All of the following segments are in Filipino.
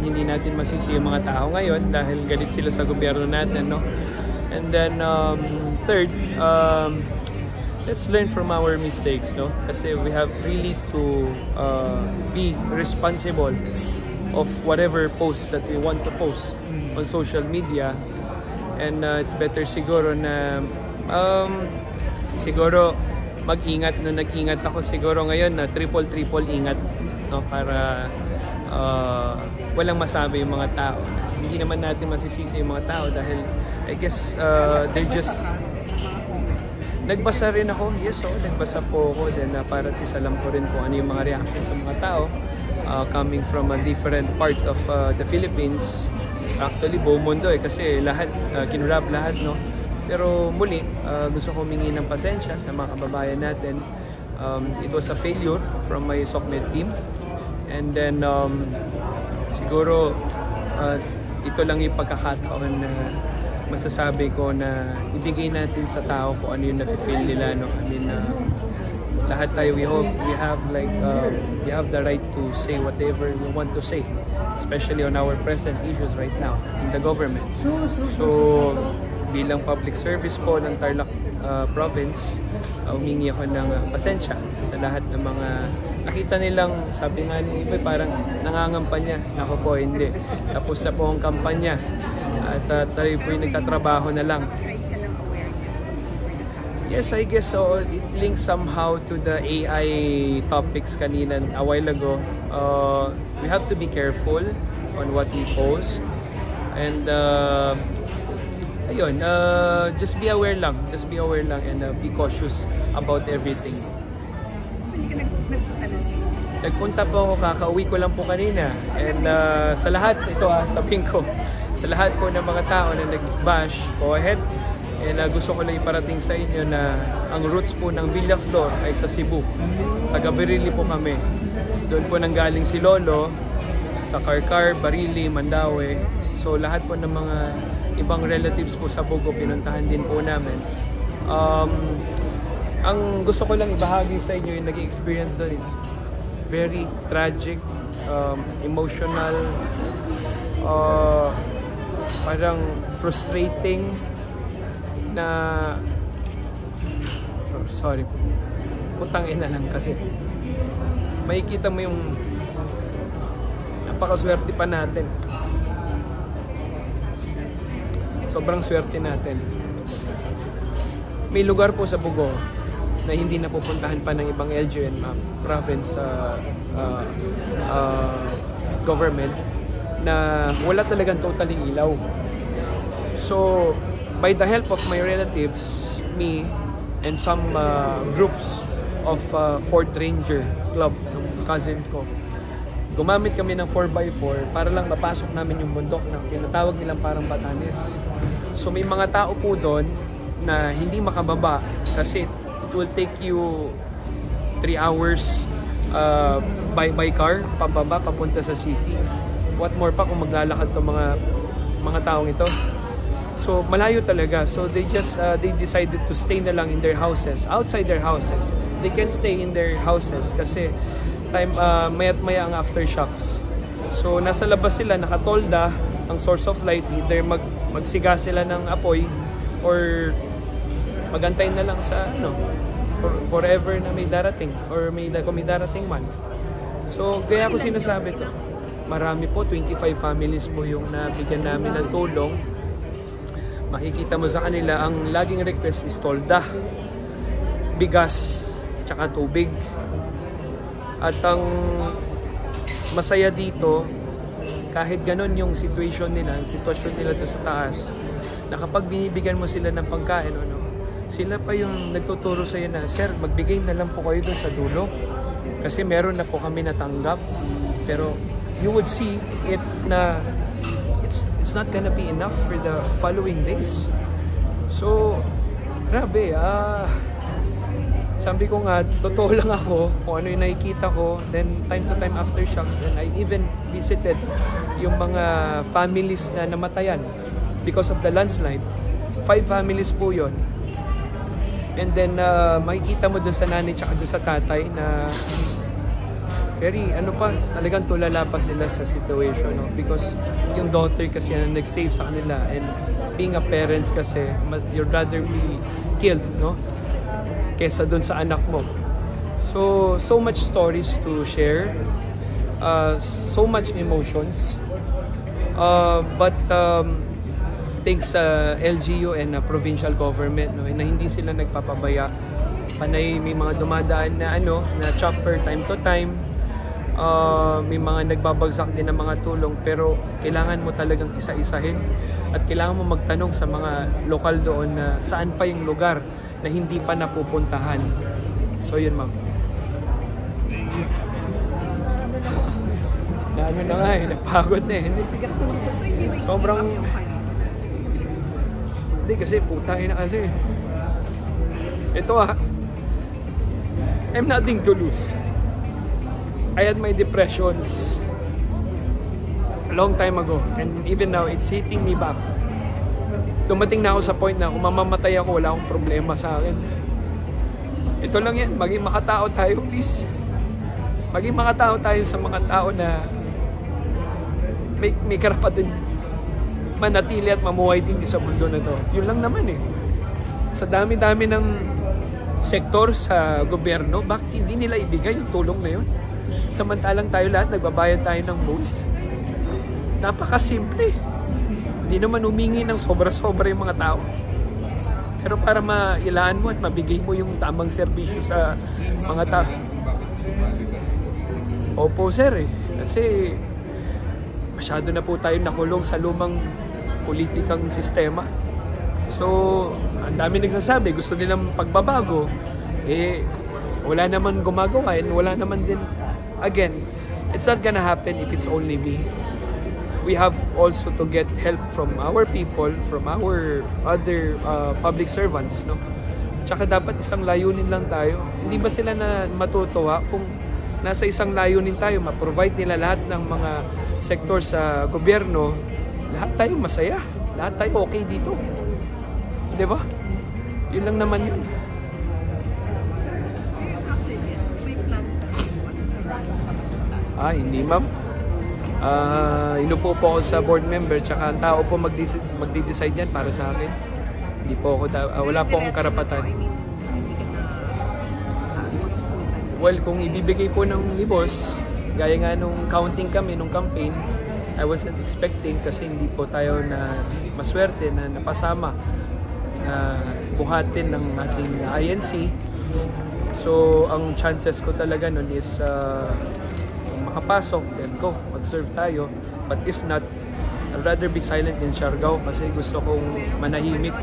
hindi natin masisi yung mga tao ngayon dahil galit sila sa gobyerno natin, no? And then third, let's learn from our mistakes, no? Kasi we have really to be responsible of whatever posts that we want to post on social media. And it's better siguro na siguro mag-ingat. No, nag-ingat ako siguro ngayon na triple ingat, no, para walang masabi yung mga tao. Hindi naman natin masisisi yung mga tao dahil I guess they're just nagbasa rin ako. Yes, nagbasa po ako din para at least alam ko rin kung ano yung mga reaction sa mga tao coming from a different part of the Philippines. Actually buong mundo kasi lahat kinurap lahat, no. Pero muli gusto ko humingi ng pasensya sa mga kababayan natin. It was a failure from my SOCMED team. And then siguro ito lang yung pagkakataon na masasabi ko na ibigay natin sa tao kung ano yung nafe-feel nila, no? I mean, lahat tayo we have like we have the right to say whatever we want to say, especially on our present issues right now in the government. So bilang public service po ng Tarlac province, humingi ako ng pasensya sa lahat ng mga nakita nilang, sabi nga ni Ibe, parang nangangampanya. Ako po, hindi. Tapos na po ang kampanya at tayo po yung nagtatrabaho na lang. Yes, I guess so. It links somehow to the AI topics kanina a while ago. We have to be careful on what we post. And ayun, just be aware lang. Just be aware lang and be cautious about everything. So hindi ka nagpunta ng city? Nagpunta po ako, kakauwi ko lang po kanina. And sa lahat, ito sabihin ko, sa lahat po ng mga tao na nag-bash, go ahead. And gusto ko lang iparating sa inyo na ang roots po ng Villaflor ay sa Cebu. Taga Berili po kami. Doon po nanggaling si Lolo, sa Karkar, Barili, Mandaue. So lahat po ng mga ibang relatives po sa Bogo, pinuntahan din po namin. Ang gusto ko lang ibahagi sa inyo yung naging experience doon is very tragic, emotional, parang frustrating na sorry po, putang ina lang kasi makikita mo yung napakaswerte pa natin, sobrang swerte natin. May lugar po sa Bugo na hindi napupuntahan pa ng ibang LGU and province government na wala talagang totally ilaw. So by the help of my relatives, me, and some groups of Fort Ranger Club, ng cousin ko, gumamit kami ng 4x4 para lang mapasok namin yung bundok na tinatawag nilang parang Batanes. So may mga tao po doon na hindi makababa kasi it will take you 3 hours by car, pababa, papunta sa city. What more pa kung maglalakad itong mga taong ito. So malayo talaga. So they decided to stay na lang in their houses, outside their houses. They can't stay in their houses kasi maya't maya ang aftershocks. So nasa labas sila, nakatolda ang source of light. Either magsiga sila ng apoy or magantay na lang sa forever na may darating or may darating man. So kaya ko sinasabi to, marami po, 25 families po yung nabigyan namin ng tulong. Makikita mo sa kanila, ang laging request is tolda, bigas, tsaka tubig. At ang masaya dito, kahit ganon yung sitwasyon nila doon sa taas, na kapag binibigyan mo sila ng pagkain, sila pa yung nagtuturo sa iyo na, sir, magbigay na lang po kayo doon sa dulo. Kasi meron na po kami natanggap. Pero you would see it na it's not gonna be enough for the following days. So, grabe, sabi ko nga, totoo lang ako kung ano yung nakikita ko. Then, time to time aftershocks, then I even visited yung mga families na namatayan because of the landslide. 5 families po yun. And then, makikita mo dun sa nanay tsaka dun sa tatay na very, ano pa, talagang tulala pa sila sa situation, no? Because yung daughter kasi na nag-save sa kanila, and being a parents kasi, you'd rather be killed, no? Kesa dun sa anak mo. So much stories to share, so much emotions, but thanks sa LGU and provincial government, no, na hindi sila nagpapabaya. Panay may mga dumadaan na na chopper time to time, may mga nagbabagsak din ng mga tulong, pero kailangan mo talagang isa-isahin at kailangan mo magtanong sa mga lokal doon na saan pa yung lugar na hindi pa napupuntahan. So yun, ma'am. Ano na nga napagod na eh. So hindi ba Sobrang... yung kanina? Hindi kasi putangin na kasi. Ito I'm nothing to lose. I had my depressions a long time ago, and even now it's hitting me back. Dumating na ako sa point na kung mamamatay ako, wala akong problema sa akin. Ito lang yan, maging makatao tayo, please. Maging makatao tayo sa mga tao na may karapatan manatili at mamuhay din sa mundo na to. Yun lang naman eh. Sa dami-dami ng sektor sa gobyerno, bakit hindi nila ibigay yung tulong na yun? Samantalang tayo lahat nagbabayad tayo ng most. Napakasimple. Hindi naman humingi ng sobra-sobra yung mga tao. Pero para mailaan mo at mabigay mo yung tamang serbisyo sa mga tao. Opo sir eh. Kasi masyado na po tayo nakulong sa lumang politikang sistema. So, ang dami nagsasabi, gusto nilang pagbabago. Eh, wala naman gumagawa and wala naman din. Again, it's not gonna happen if it's only me. We have also to get help from our people, from our other public servants, no? Tsaka dapat isang layunin lang tayo. Hindi ba sila na matutuwa kung nasa isang layunin tayo, ma-provide nila lahat ng mga sektor sa gobyerno, lahat tayo masaya, lahat tayo okay dito. 'Di ba? Yun lang naman yun. After this, may plan ka to run sa mas mataas? Hindi ma'am. Inupo po ako sa board member, tsaka ang tao po magde-decide yan para sa akin. Hindi po ako, wala po akong karapatan. Well, kung ibibigay po ng libos, gaya nga nung counting kami, nung campaign, I wasn't expecting kasi hindi po tayo na maswerte na napasama na buhatin ng ating INC. So, ang chances ko talaga nun is kung makapasok, then go, mag-serve tayo. But if not, I'd rather be silent in Siargao kasi gusto kong manahimik.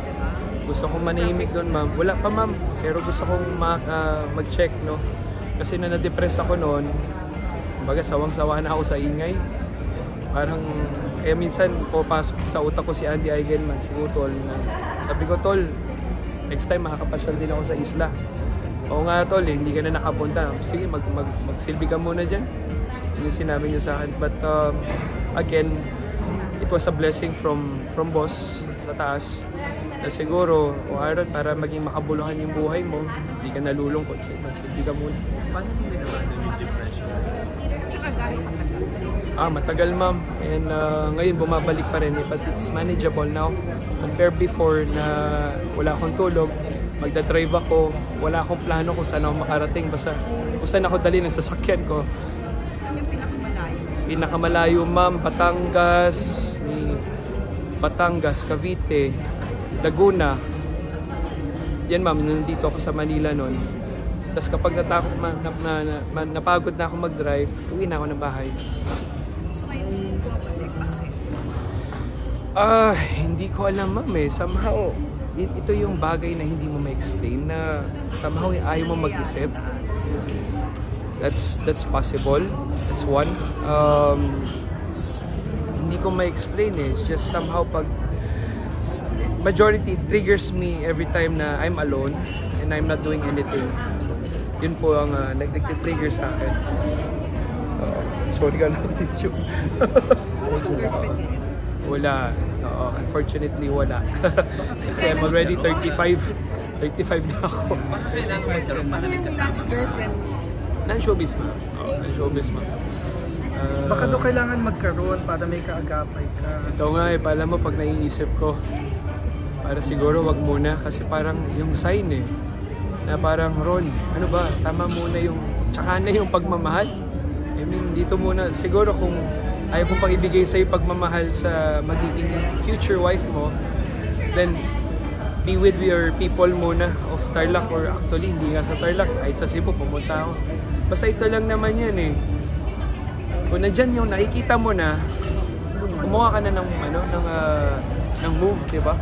Gusto kong manahimik doon, ma'am. Wala pa, ma'am. Pero gusto kong mag-check, no? Kasi na na-depress ako noon, kumbaga sawang-sawa na ako sa ingay. Parang, kaya minsan papasok sa utak ko si Andy Eigenman, si Utol, na sabi ko, Tol, next time makakapasyal din ako sa isla. Oo nga, Tol, hindi ka na nakapunta. Sige, magsilbi ka muna dyan. Yun yung sinabi niya sa akin. But again, it was a blessing from boss sa taas. Na siguro, o Aaron, para maging makabuluhan yung buhay mo, hindi ka nalulungkot. Magsilbi ka muna. Paano mo binabago yung depression? Tsaka gano'ng katagal? Matagal ma'am. And ngayon bumabalik pa rin. But it's manageable now. Compared before na wala akong tulog, magdadrive ako, wala akong plano kung saan ako makarating. Basta kung saan ako dali ng sasakyan ko. Saan yung pinakamalayo? Pinakamalayo ma'am, Batangas, Cavite, Laguna. Yan ma'am, nandito ako sa Manila noon. Tapos kapag napagod na ako mag-drive, uwi na ako ng bahay. So ngayon, bumabalik, bakit? Hindi ko alam ma'am eh. Somehow, ito yung bagay na hindi mo ma-explain na somehow ayaw mo mag-isip. That's possible. That's one. Hindi ko ma-explain eh. It's just somehow majority triggers me every time na I'm alone and I'm not doing anything. Yun po ang nag-trigger sa akin. Sorry ka lang, tissue. Wala. Unfortunately, wala. Kasi I'm already 35. 35 na ako. Paano kailangan magkaroon Ano panalik yung kasama? last girlfriend Non-showbiz, ma'am. Oo, non-showbiz, ma'am. Baka daw kailangan magkaroon para may kaagapay ka. Ito nga eh, pala mo pag naiisip ko, para siguro wag muna kasi parang yung sign eh, na parang Ron, ano ba, tama muna yung, tsaka na yung pagmamahal. I mean, dito muna, siguro kung ayaw ko pang ibigay sa'yo pagmamahal sa magiging future wife mo, then be with your people muna of Tarlac, or actually hindi nga sa Tarlac, kahit sa Cebu pumunta ako. Basta ito lang naman yan eh. Kung nandyan yung nakikita mo na, kumuha ka na ng, ng move, di ba?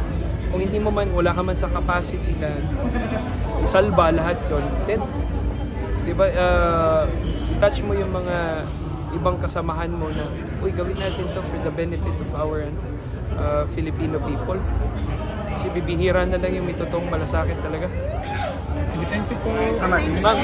Kung hindi mo man, wala ka man sa capacity na isalba lahat yun, then, di ba, touch mo yung mga ibang kasamahan mo na, uy, gawin natin to for the benefit of our Filipino people. Kasi bibihira na lang yung may totoong malasakit talaga. Thank you po. Tama. Ma'am,